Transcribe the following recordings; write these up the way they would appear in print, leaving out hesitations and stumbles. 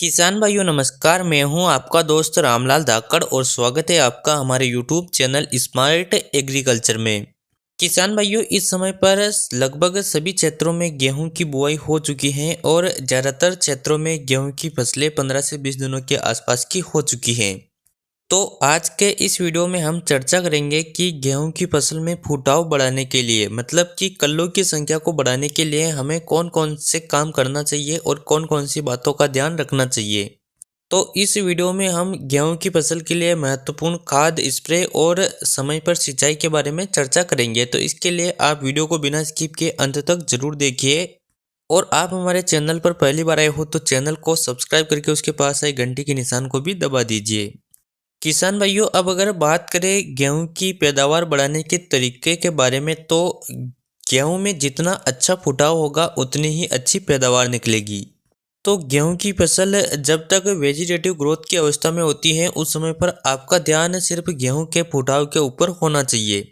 किसान भाइयों नमस्कार। मैं हूं आपका दोस्त रामलाल धाकड़ और स्वागत है आपका हमारे यूट्यूब चैनल स्मार्ट एग्रीकल्चर में। किसान भाइयों इस समय पर लगभग सभी क्षेत्रों में गेहूं की बुआई हो चुकी है और ज़्यादातर क्षेत्रों में गेहूं की फसलें 15 से 20 दिनों के आसपास की हो चुकी हैं। तो आज के इस वीडियो में हम चर्चा करेंगे कि गेहूं की फसल में फुटाव बढ़ाने के लिए मतलब कि कल्लों की संख्या को बढ़ाने के लिए हमें कौन कौन से काम करना चाहिए और कौन कौन सी बातों का ध्यान रखना चाहिए। तो इस वीडियो में हम गेहूं की फसल के लिए महत्वपूर्ण खाद स्प्रे और समय पर सिंचाई के बारे में चर्चा करेंगे। तो इसके लिए आप वीडियो को बिना स्किप किए अंत तक जरूर देखिए और आप हमारे चैनल पर पहली बार आए हो तो चैनल को सब्सक्राइब करके उसके पास आई घंटी के निशान को भी दबा दीजिए। किसान भाइयों अब अगर बात करें गेहूं की पैदावार बढ़ाने के तरीके के बारे में तो गेहूं में जितना अच्छा फुटाव होगा उतनी ही अच्छी पैदावार निकलेगी। तो गेहूं की फसल जब तक वेजिटेटिव ग्रोथ की अवस्था में होती है उस समय पर आपका ध्यान सिर्फ गेहूं के फुटाव के ऊपर होना चाहिए।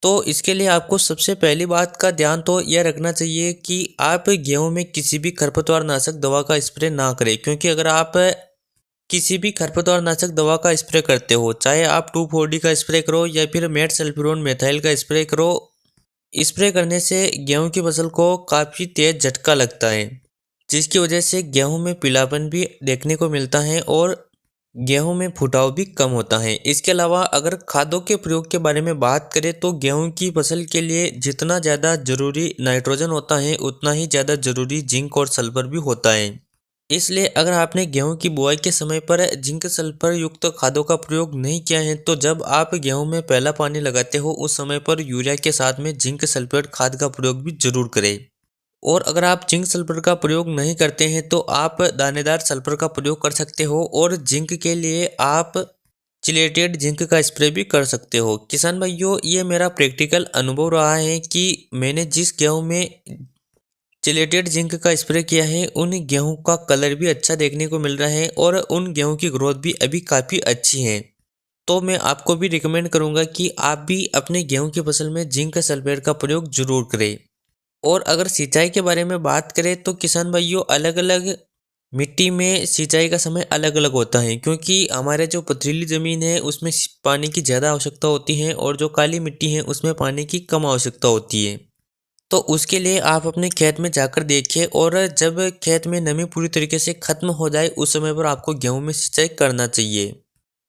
तो इसके लिए आपको सबसे पहली बात का ध्यान तो यह रखना चाहिए कि आप गेहूं में किसी भी खरपतवार नाशक दवा का स्प्रे ना करें, क्योंकि अगर आप किसी भी खरपतवार नाशक दवा का स्प्रे करते हो, चाहे आप 2,4-D का स्प्रे करो या फिर मेट सल्फ्यूरोन मेथाइल का स्प्रे करो, स्प्रे करने से गेहूं की फसल को काफ़ी तेज झटका लगता है, जिसकी वजह से गेहूं में पीलापन भी देखने को मिलता है और गेहूं में फुटाव भी कम होता है। इसके अलावा अगर खादों के प्रयोग के बारे में बात करें तो गेहूं की फसल के लिए जितना ज़्यादा जरूरी नाइट्रोजन होता है उतना ही ज़्यादा जरूरी जिंक और सल्फर भी होता है। इसलिए अगर आपने गेहूं की बुआई के समय पर जिंक सल्फर युक्त खादों का प्रयोग नहीं किया है तो जब आप गेहूं में पहला पानी लगाते हो उस समय पर यूरिया के साथ में जिंक सल्फेट खाद का प्रयोग भी जरूर करें। और अगर आप जिंक सल्फर का प्रयोग नहीं करते हैं तो आप दानेदार सल्फर का प्रयोग कर सकते हो और जिंक के लिए आप चिलेटेड जिंक का स्प्रे भी कर सकते हो। किसान भाइयों ये मेरा प्रैक्टिकल अनुभव रहा है कि मैंने जिस गेहूं में चिलेटेड जिंक का स्प्रे किया है उन गेहूं का कलर भी अच्छा देखने को मिल रहा है और उन गेहूं की ग्रोथ भी अभी काफ़ी अच्छी है। तो मैं आपको भी रिकमेंड करूंगा कि आप भी अपने गेहूं की फसल में जिंक सल्फेट का प्रयोग जरूर करें। और अगर सिंचाई के बारे में बात करें तो किसान भाइयों अलग अलग मिट्टी में सिंचाई का समय अलग अलग होता है, क्योंकि हमारे जो पथरीली ज़मीन है उसमें पानी की ज़्यादा आवश्यकता होती है और जो काली मिट्टी है उसमें पानी की कम आवश्यकता होती है। तो उसके लिए आप अपने खेत में जाकर देखिए और जब खेत में नमी पूरी तरीके से खत्म हो जाए उस समय पर आपको गेहूं में सिंचाई करना चाहिए।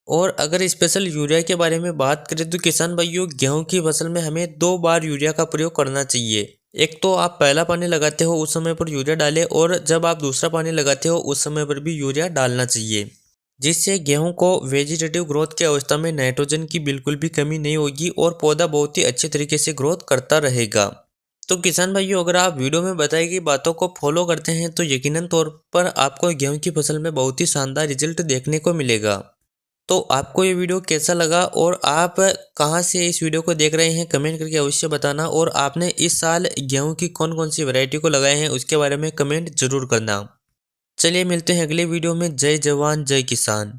और अगर स्पेशल यूरिया के बारे में बात करें तो किसान भाइयों गेहूं की फसल में हमें 2 बार यूरिया का प्रयोग करना चाहिए। एक तो आप पहला पानी लगाते हो उस समय पर यूरिया डालें और जब आप दूसरा पानी लगाते हो उस समय पर भी यूरिया डालना चाहिए, जिससे गेहूं को वेजिटेटिव ग्रोथ की अवस्था में नाइट्रोजन की बिल्कुल भी कमी नहीं होगी और पौधा बहुत ही अच्छे तरीके से ग्रोथ करता रहेगा। तो किसान भाइयों अगर आप वीडियो में बताई गई बातों को फॉलो करते हैं तो यकीनन तौर पर आपको गेहूं की फसल में बहुत ही शानदार रिजल्ट देखने को मिलेगा। तो आपको ये वीडियो कैसा लगा और आप कहां से इस वीडियो को देख रहे हैं कमेंट करके अवश्य बताना, और आपने इस साल गेहूं की कौन कौन सी वैरायटी को लगाए हैं उसके बारे में कमेंट जरूर करना। चलिए मिलते हैं अगले वीडियो में। जय जवान जय किसान।